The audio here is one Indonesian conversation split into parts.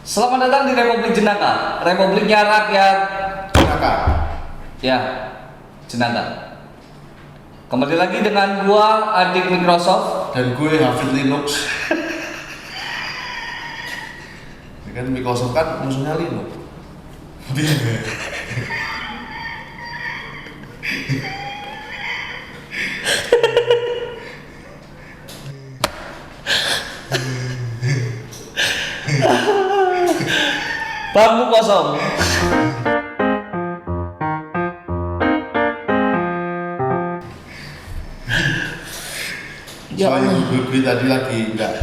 Selamat datang di Republik Jenaka, Republiknya rakyat Jenaka. ya, Jenaka. Kembali lagi dengan gua adik Microsoft Dan gue Hafid Linux. Ya kan Microsoft kan musuhnya Linux. bangku kosong. Soalnya gue tadi lagi nggak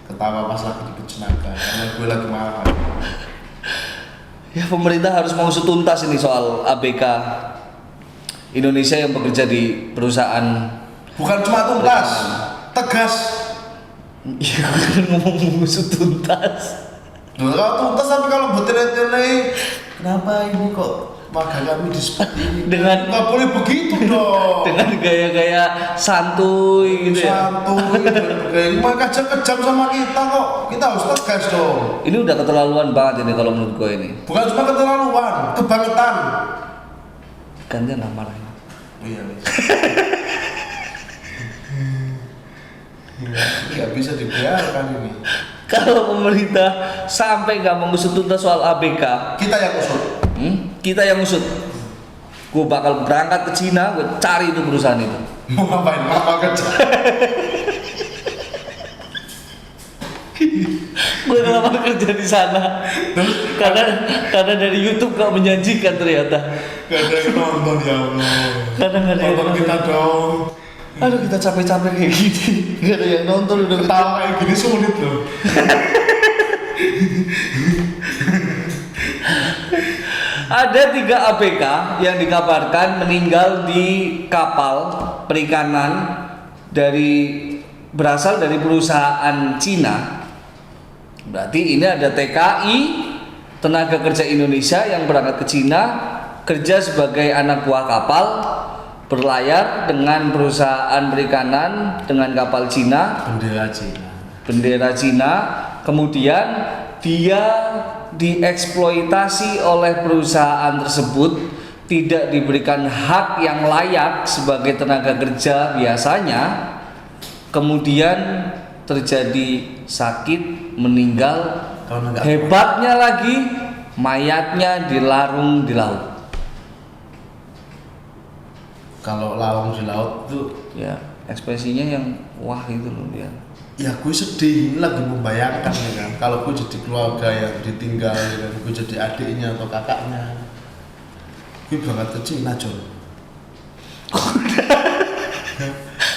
ketawa pas lagi di Jenaka karena gue lagi marah. Ya, pemerintah harus mengusut tuntas ini soal ABK Indonesia yang bekerja di perusahaan. Bukan cuma tuntas, tegas. Ya, kan ngomong mengusut tuntas. Loh, kalau tuntas tapi kalau bertele-tele, kenapa ini kok warga kami di seperti ini? Dengan- nggak boleh begitu dong. Dengan gaya-gaya santuy gitu ya. Santuy, mereka aja kejam sama kita kok. Kita harus tegas dong. Ini udah keterlaluan banget ini kalau menurut gue ini. Bukan cuma keterlaluan, kebangetan. Gantian lah marahnya. Iya. Nggak bisa dibiarkan ini. Kalau pemerintah sampai nggak mengusut tuntas soal ABK, Kita yang usut. kita yang usut. Gue bakal berangkat ke Cina, gue cari itu perusahaan itu. Mau ngapain? Apa kerja? Gue ngelamar kerja di sana. Karena dari YouTube gak menjanjikan ternyata. Gak ada yang nonton ya Allah. Karena nggak ada yang Nonton kita dong. Aduh, kita capek-capek kayak gini, gak ada yang nonton udah Ketawa kayak gini sulit loh. Ada 3 ABK yang dikabarkan meninggal di kapal perikanan berasal dari perusahaan Cina. Berarti ini ada TKI, tenaga kerja Indonesia yang berangkat ke Cina, kerja sebagai anak buah kapal, berlayar dengan perusahaan perikanan dengan kapal Cina, bendera Cina, kemudian dia dieksploitasi oleh perusahaan tersebut, tidak diberikan hak yang layak sebagai tenaga kerja biasanya, kemudian terjadi sakit, meninggal. Hebatnya lagi, mayatnya dilarung di laut. Kalau lawang di laut tuh, Ya, ekspresinya yang wah itu loh dia. ya gue sedih, ini lagi membayangkan ya kan. Kalau gue jadi keluarga yang ditinggal, ya kan, gue jadi adiknya atau kakaknya, gue berangkat ke Cina John.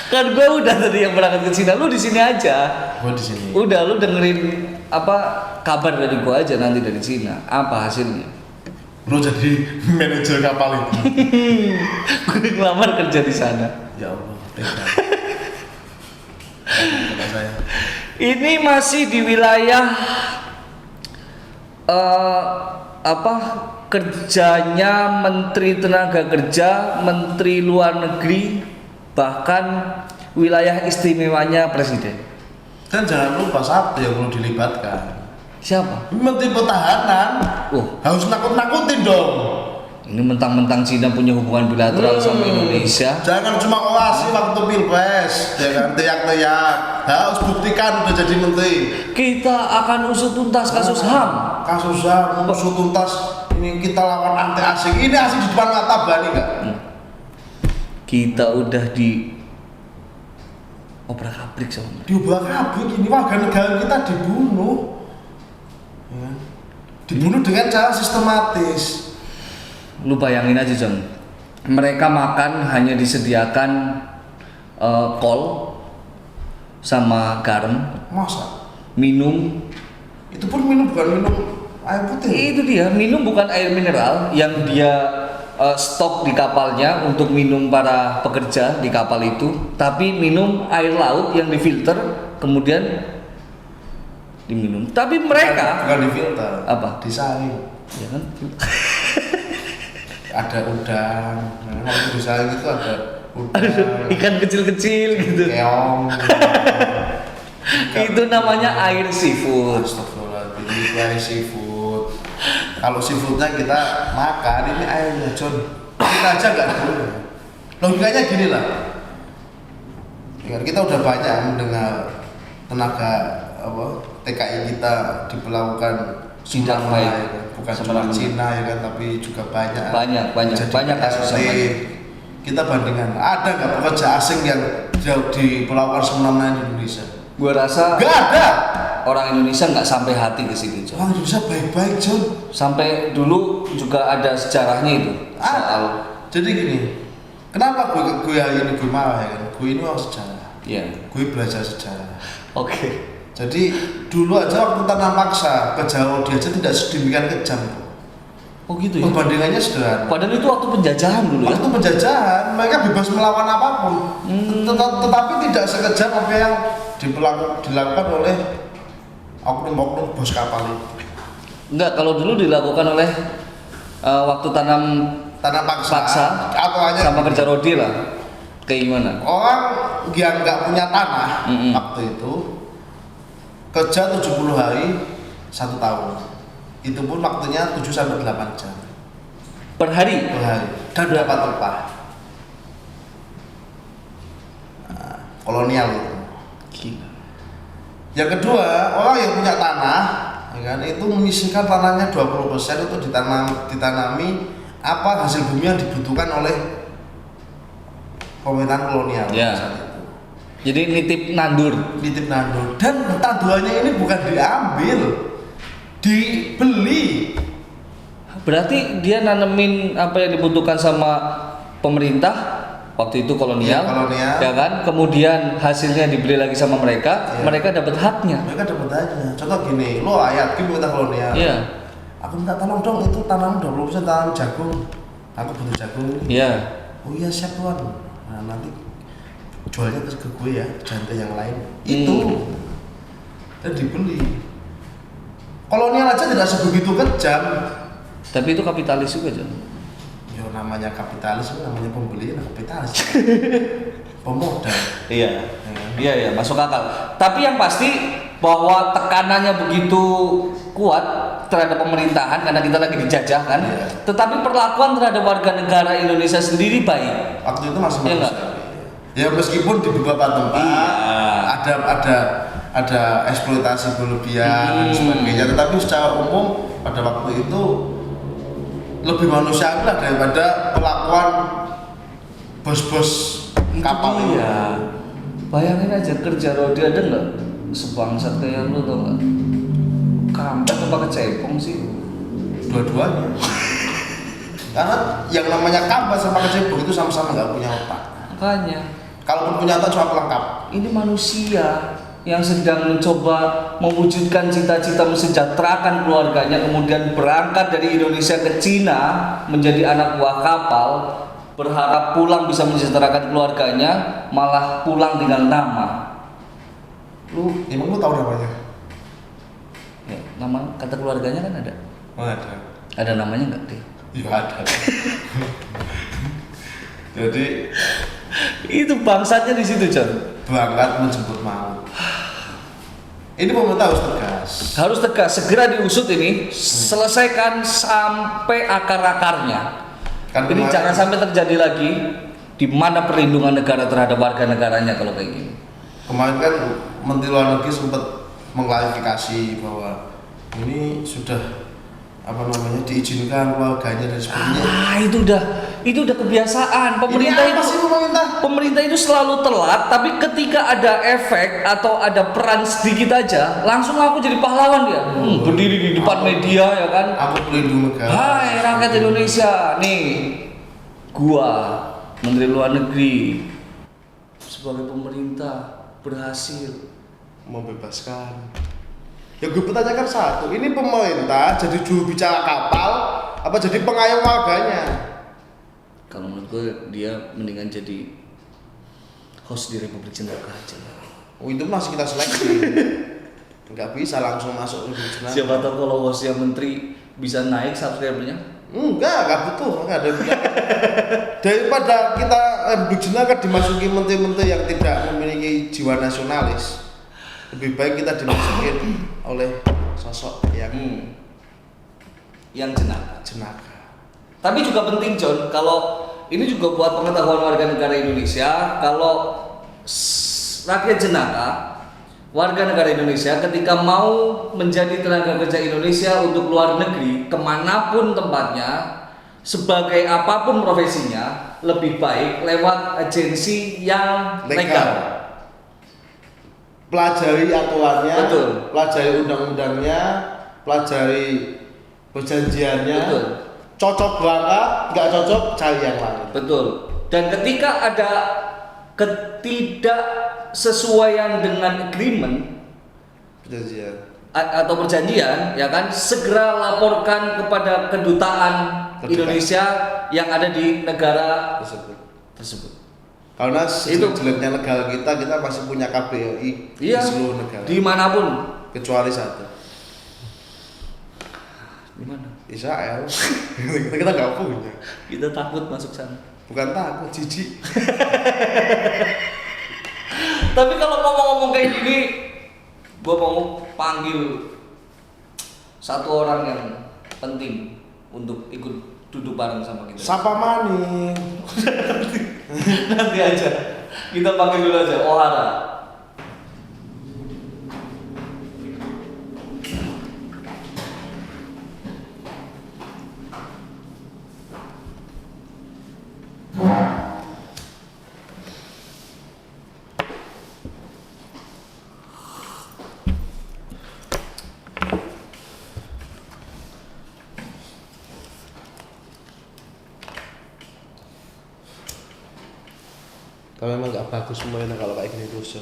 Kan gue udah tadi yang berangkat ke Cina, lu di sini aja. Gue di sini. Udah, lu dengerin apa kabar dari gue aja nanti dari Cina. Apa hasilnya? Lo jadi manajer kapal itu. Gue ngelamar kerja di sana. Ya Allah, tega. Kata saya. Ini masih di wilayah apa kerjanya Menteri Tenaga Kerja, Menteri Luar Negeri, bahkan wilayah istimewanya Presiden. Dan jangan lupa satu yang perlu dilibatkan. Siapa? Menteri Pertahanan. Harus nakut-nakutin dong. Ini mentang-mentang Cina punya hubungan bilateral sama Indonesia. Jangan cuma orasi waktu pilpres, jangan teriak-teriak. Harus buktikan udah jadi menteri. Kita akan usut tuntas kasus HAM. Kasus HAM, usut tuntas. Ini kita lawan anti asing. Ini asing di depan mata berani nggak? Kita udah di obrak-abrik sama mereka. Diobrak-abrik ini warga negara kita dibunuh. Ya. Dibunuh dengan cara sistematis. Lu bayangin aja John, mereka makan hanya disediakan kol sama garam, Masa? minum. Itu pun minum bukan minum air putih. Itu dia, minum bukan air mineral yang dia stok di kapalnya untuk minum para pekerja di kapal itu, tapi minum air laut yang difilter kemudian diminum. Tapi mereka bukan difilter. apa? Disaring. Ya kan? Ada udang. Nah, kalau disaring itu ada udang. Ikan kecil-kecil gitu. Keong. Itu namanya air seafood. Astagfirullahaladzim. kayak seafood. Kalau seafoodnya kita makan, ini ayamnya John. Kita aja nggak boleh. Logikanya gini lah. Ya, kita udah banyak mendengar tenaga TKI kita diperlakukan Tidak semena-mena, baik. ya kan? Bukan cuma Semena-mena. Cina ya kan, tapi juga banyak. Jadi Banyak kasus yang banyak. kita bandingkan, ada nggak pekerja asing yang diperlakukan semena-mena di Indonesia? Gua rasa Nggak ada. orang Indonesia nggak sampai hati ke situ, John. Orang Indonesia baik-baik, John. Sampai dulu juga ada sejarahnya itu soal Jadi gini, kenapa gue hari ini gue marah ya kan? Gue ini orang sejarah. ya. Gue belajar sejarah. Oke. Jadi dulu aja waktu tanah paksa ke Jawa dia aja tidak sedemikian kejam. Oh gitu ya. Perbandingannya sederhana. Padahal itu waktu penjajahan dulu ya. Waktu penjajahan mereka bebas melawan apapun. Tetapi tidak sekejam apa yang dilakukan oleh oknum-oknum bos kapal itu. Enggak, kalau dulu dilakukan oleh waktu Tanah paksa, paksa atau hanya sama kerja rodi lah. Kayak gimana? orang yang nggak punya tanah waktu itu kerja 70 hari 1 tahun. Itu pun waktunya 7 sampai 8 jam Per hari? per hari dan dapat upah. Nah, kolonial itu. Gila. Yang kedua, orang yang punya tanah ya kan, itu menyisihkan tanahnya 20% untuk ditanami apa hasil bumi yang dibutuhkan oleh pemerintahan kolonial Ya. saat itu. Jadi nitip nandur. Nitip nandur, dan tanduannya ini bukan diambil, dibeli. Berarti dia nanemin apa yang dibutuhkan sama pemerintah waktu itu kolonial, Iya, kolonial. ya kan? Kemudian hasilnya dibeli lagi sama mereka, Iya. mereka dapat haknya. Mereka dapat aja. Contoh gini, lo ayat pemerintah kolonial. Iya, Aku minta tolong dong, itu tanam 20% tanam jagung. Aku butuh jagung ini. iya. Oh iya siap tuan. Nah nanti jualnya ke gue ya, jangan yang lain. Itu dan dibeli. Kolonial aja tidak sebegitu kejam. Tapi itu kapitalis juga, John. Ya namanya kapitalis, namanya pembeli, kapitalis. Pemodal. Iya. Ya. Iya, iya, masuk akal. Tapi yang pasti bahwa tekanannya begitu kuat terhadap pemerintahan karena kita lagi dijajah kan. Iya. Tetapi perlakuan terhadap warga negara Indonesia sendiri baik. Waktu itu masih Iya bagus nggak? sekali. Ya meskipun di beberapa tempat Iya. ada eksploitasi berlebihan dan sebagainya, tetapi secara umum pada waktu itu lebih manusiawi lah daripada perlakuan bos-bos kapal itu. Iya. Bayangin aja kerja rodi ada nggak sebangsat kayak lu tau nggak? Kampret apa kecepong sih? Dua-duanya. Karena yang namanya kampas sama kecebong itu sama-sama nggak punya otak. Makanya Kalaupun punya otak cuma pelengkap. ini manusia yang sedang mencoba mewujudkan cita-cita mensejahterakan keluarganya, kemudian berangkat dari Indonesia ke Cina menjadi anak buah kapal, berharap pulang bisa mensejahterakan keluarganya, malah pulang dengan nama. Emang lu tahu namanya? Ya, nama kata keluarganya kan ada. Oh, ada. Ada namanya nggak deh? Iya ada. Jadi Itu bangsatnya di situ, John. berangkat menjemput maut. Ini pemerintah harus tegas. Harus tegas, segera diusut ini, selesaikan sampai akar-akarnya. Kan Ini kemarin- jangan sampai terjadi lagi di mana perlindungan negara terhadap warga negaranya kalau kayak gini. Kemarin kan Menteri Luar Negeri sempat mengklarifikasi bahwa ini sudah diizinkan keluarganya dan sebagainya. Itu udah kebiasaan. Pemerintah Ini apa sih pemerintah itu selalu telat, tapi ketika ada efek atau ada peran sedikit aja, langsung aku jadi pahlawan dia. Berdiri di depan media ya kan. Aku pelindung negara. Hai rakyat Indonesia, nih gua Menteri Luar Negeri sebagai pemerintah berhasil. Membebaskan. Ya gue pertanyakan satu, ini pemerintah jadi juru bicara kapal apa jadi pengayom warganya? Kalau menurut gue dia mendingan jadi host di Republik Jenaka aja. Oh itu masih kita seleksi. Nggak bisa langsung masuk ke Jenaka. Siapa tahu kalau hostnya menteri bisa naik subscribernya. Enggak butuh, enggak ada bilang. Daripada kita Republik Jenaka dimasuki menteri-menteri yang tidak memiliki jiwa nasionalis, lebih baik kita dimasukin oleh sosok yang yang jenaka. Tapi Tapi juga penting John, kalau ini juga buat pengetahuan warga negara Indonesia, kalau rakyat jenaka, warga negara Indonesia ketika mau menjadi tenaga kerja Indonesia untuk luar negeri, kemanapun tempatnya, sebagai apapun profesinya, lebih baik lewat agensi yang legal. pelajari aturannya, Betul. pelajari undang-undangnya, pelajari perjanjiannya. Betul. Cocok berangkat, nggak cocok cari yang lain. Betul. Dan ketika ada ketidaksesuaian dengan agreement Perjanjian. atau perjanjian, ya kan, segera laporkan kepada kedutaan Indonesia yang ada di negara tersebut. Karena Itu. sejelek-jeleknya negara kita masih punya KBRI Iya, di seluruh negara. dimanapun. Kecuali satu, Di mana? Israel. kita nggak punya. Kita takut masuk sana. Bukan takut, jijik. Tapi kalau ngomong-ngomong kayak gini, gua mau panggil satu orang yang penting untuk ikut duduk bareng sama kita. Sapa Mani. Nanti aja. Kita panggil dulu aja Ohara. Tapi memang nggak bagus semuanya kalau kayak gini terus.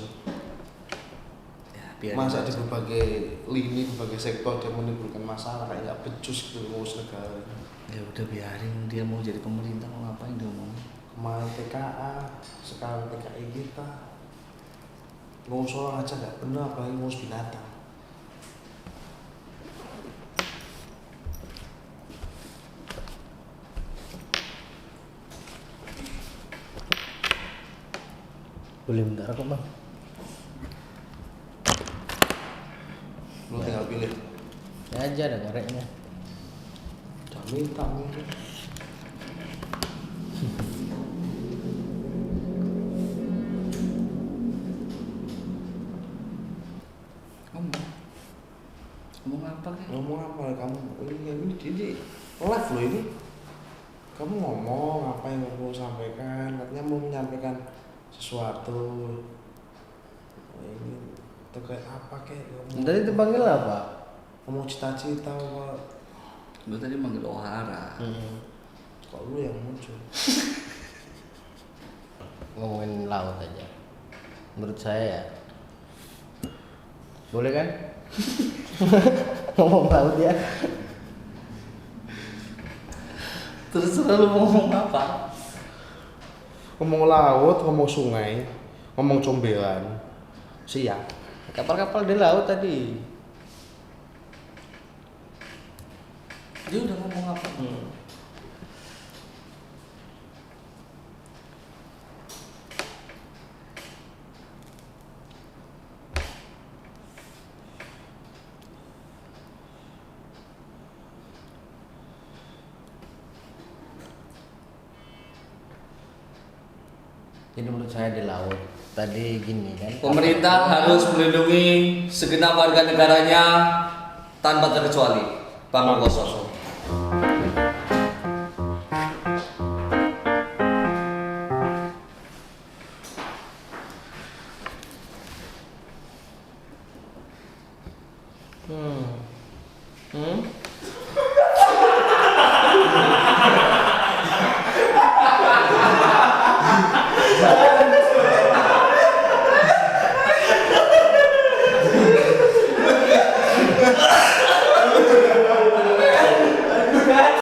Ya, Masa di berbagai lini, berbagai sektor dia menimbulkan masalah kayak nggak becus gitu ngurus negara. Ya udah biarin, dia mau jadi pemerintah, mau ngapain dia ngomong. Kemarin TKA, sekarang TKI kita ngurus orang aja nggak benar, apalagi ngurus binatang. Boleh bentar kok bang. Lu tinggal pilih. Ya aja ada koreknya. Udah minta mungkin. Ngomong apa kan? Ngomong apa kamu? Ini live loh ini. Kamu ngomong apa yang mau sampaikan? Katanya mau menyampaikan sesuatu. Ini terkait apa kek? Tadi dipanggil apa? Ngomong cita-cita apa? Gue tadi manggil Ohara. Kok lu yang muncul? Ngomongin laut aja. Menurut saya ya. Boleh kan? Ngomong laut ya. Terserah lu mau ngomong apa. Ngomong laut, ngomong sungai, ngomong comberan. Siap. Kapal-kapal di laut tadi. Dia udah ngomong apa? Jadi menurut saya di laut tadi gini kan. Pemerintah harus melindungi segenap warga negaranya tanpa terkecuali. Bang Koso.